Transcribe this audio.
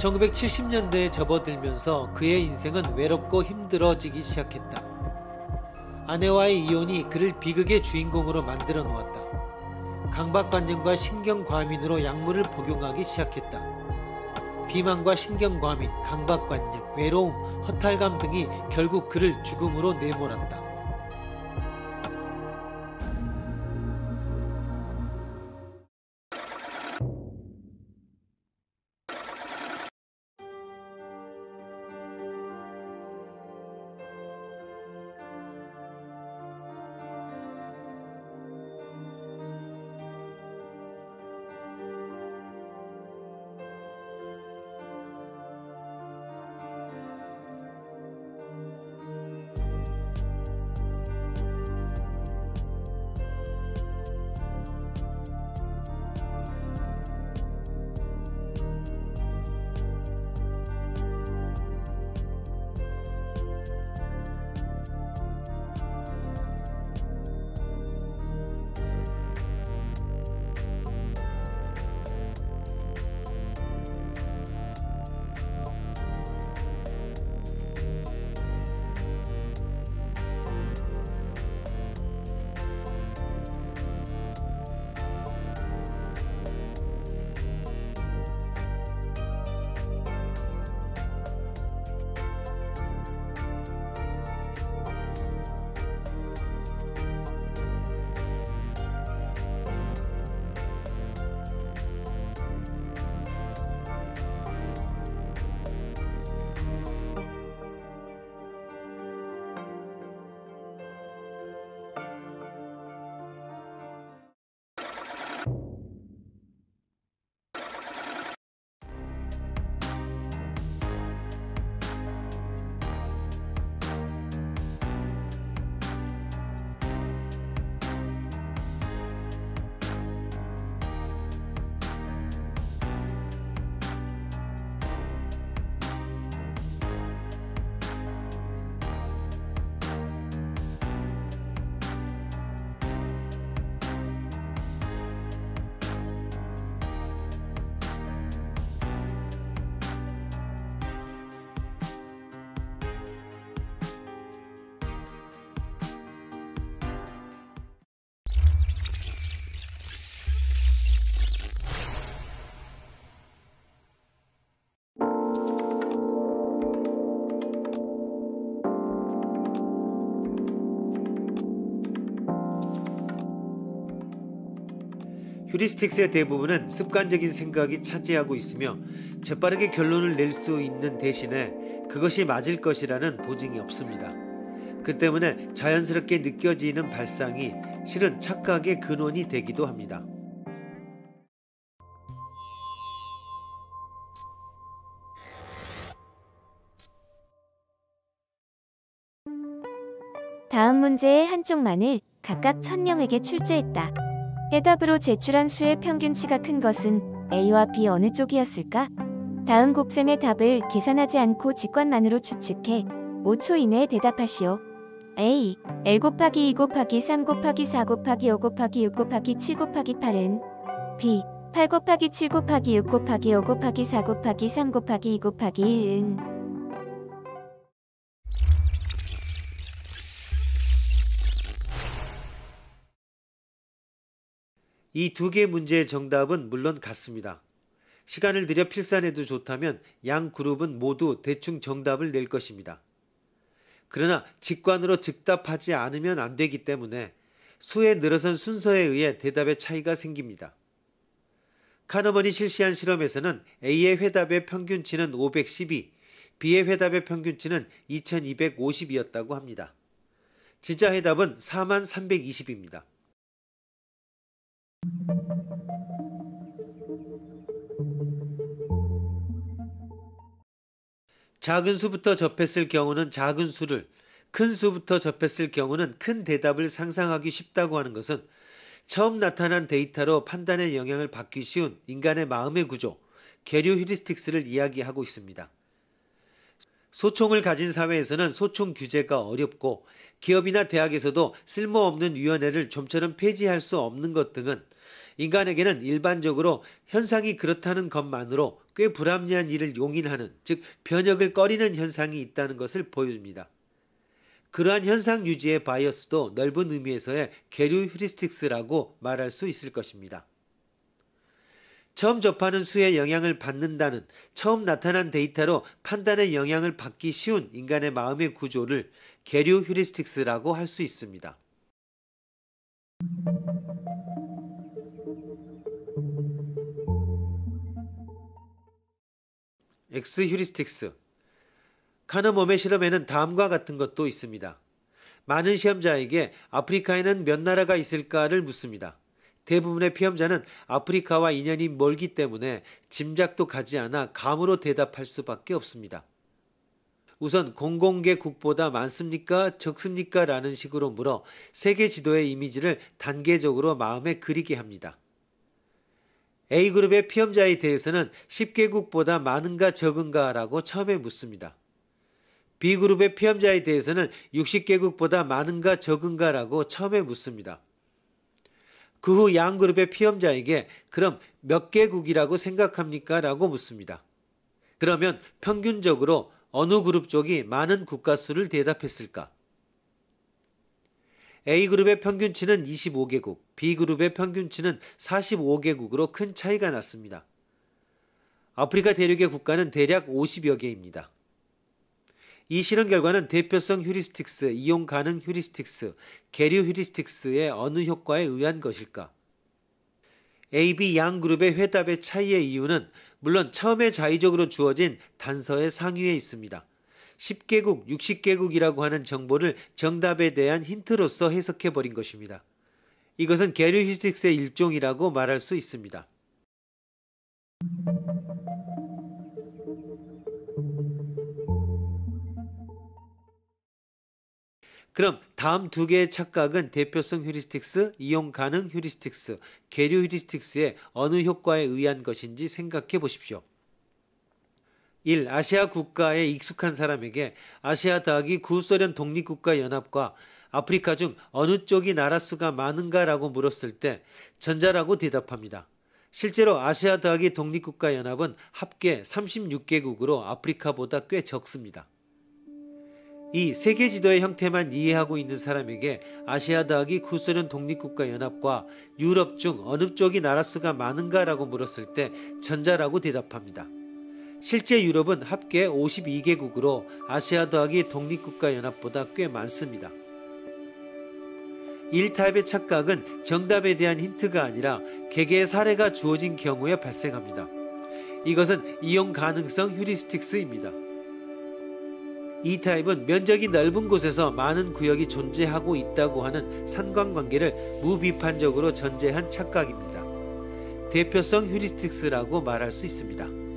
1970년대에 접어들면서 그의 인생은 외롭고 힘들어지기 시작했다. 아내와의 이혼이 그를 비극의 주인공으로 만들어 놓았다. 강박관념과 신경과민으로 약물을 복용하기 시작했다. 비만과 신경과민, 강박관념, 외로움, 허탈감 등이 결국 그를 죽음으로 내몰았다. 휴리스틱스의 대부분은 습관적인 생각이 차지하고 있으며 재빠르게 결론을 낼 수 있는 대신에 그것이 맞을 것이라는 보증이 없습니다. 그 때문에 자연스럽게 느껴지는 발상이 실은 착각의 근원이 되기도 합니다. 다음 문제의 한쪽만을 각각 1000명에게 출제했다. 해답으로 제출한 수의 평균치가 큰 것은 A와 B 어느 쪽이었을까? 다음 곱셈의 답을 계산하지 않고 직관만으로 추측해 5초 이내에 대답하시오. A. L 곱하기 2 곱하기 3 곱하기 4 곱하기 5 곱하기 6 곱하기 7 곱하기 8은 B. 8 곱하기 7 곱하기 6 곱하기 5 곱하기 4 곱하기 3 곱하기 2 곱하기 1은 이 두 개 문제의 정답은 물론 같습니다. 시간을 들여 필산해도 좋다면 양 그룹은 모두 대충 정답을 낼 것입니다. 그러나 직관으로 즉답하지 않으면 안 되기 때문에 수에 늘어선 순서에 의해 대답의 차이가 생깁니다. 카너먼이 실시한 실험에서는 A의 회답의 평균치는 512, B의 회답의 평균치는 2250이었다고 합니다. 진짜 회답은 4320입니다. 작은 수부터 접했을 경우는 작은 수를, 큰 수부터 접했을 경우는 큰 대답을 상상하기 쉽다고 하는 것은 처음 나타난 데이터로 판단의 영향을 받기 쉬운 인간의 마음의 구조, 계류 휴리스틱스를 이야기하고 있습니다. 소총을 가진 사회에서는 소총 규제가 어렵고 기업이나 대학에서도 쓸모없는 위원회를 좀처럼 폐지할 수 없는 것 등은 인간에게는 일반적으로 현상이 그렇다는 것만으로 꽤 불합리한 일을 용인하는, 즉 변혁을 꺼리는 현상이 있다는 것을 보여줍니다. 그러한 현상 유지의 바이어스도 넓은 의미에서의 계류 휴리스틱스라고 말할 수 있을 것입니다. 처음 접하는 수에 영향을 받는다는, 처음 나타난 데이터로 판단에 영향을 받기 쉬운 인간의 마음의 구조를 계류 휴리스틱스라고 할 수 있습니다. X 휴리스틱스. 카너멈의 실험에는 다음과 같은 것도 있습니다. 많은 시험자에게 아프리카에는 몇 나라가 있을까를 묻습니다. 대부분의 피험자는 아프리카와 인연이 멀기 때문에 짐작도 가지 않아 감으로 대답할 수밖에 없습니다. 우선 00개국보다 많습니까? 적습니까? 라는 식으로 물어 세계 지도의 이미지를 단계적으로 마음에 그리게 합니다. A그룹의 피험자에 대해서는 10개국보다 많은가 적은가 라고 처음에 묻습니다. B그룹의 피험자에 대해서는 60개국보다 많은가 적은가 라고 처음에 묻습니다. 그 후 양그룹의 피험자에게 그럼 몇 개국이라고 생각합니까? 라고 묻습니다. 그러면 평균적으로 어느 그룹 쪽이 많은 국가 수를 대답했을까? A그룹의 평균치는 25개국, B그룹의 평균치는 45개국으로 큰 차이가 났습니다. 아프리카 대륙의 국가는 대략 50여 개입니다. 이 실험 결과는 대표성 휴리스틱스, 이용 가능 휴리스틱스, 계류 휴리스틱스의 어느 효과에 의한 것일까? A, B 양 그룹의 회답의 차이의 이유는 물론 처음에 자의적으로 주어진 단서의 상위에 있습니다. 10개국, 60개국이라고 하는 정보를 정답에 대한 힌트로서 해석해버린 것입니다. 이것은 계류 휴리스틱스의 일종이라고 말할 수 있습니다. 그럼 다음 두 개의 착각은 대표성 휴리스틱스, 이용 가능 휴리스틱스, 계류 휴리스틱스의 어느 효과에 의한 것인지 생각해 보십시오. 1. 아시아 국가에 익숙한 사람에게 아시아 더하기 구소련 독립국가연합과 아프리카 중 어느 쪽이 나라 수가 많은가 라고 물었을 때 전자라고 대답합니다. 실제로 아시아 더하기 독립국가연합은 합계 36개국으로 아프리카보다 꽤 적습니다. 이 세계 지도의 형태만 이해하고 있는 사람에게 아시아 더하기 구소련 독립국가연합과 유럽 중 어느 쪽이 나라 수가 많은가 라고 물었을 때 전자라고 대답합니다. 실제 유럽은 합계 52개국으로 아시아 더하기 독립국가연합보다 꽤 많습니다. 1타입의 착각은 정답에 대한 힌트가 아니라 개개의 사례가 주어진 경우에 발생합니다. 이것은 이용 가능성 휴리스틱스입니다. 2타입은 면적이 넓은 곳에서 많은 구역이 존재하고 있다고 하는 상관관계를 무비판적으로 전제한 착각입니다. 대표성 휴리스틱스라고 말할 수 있습니다.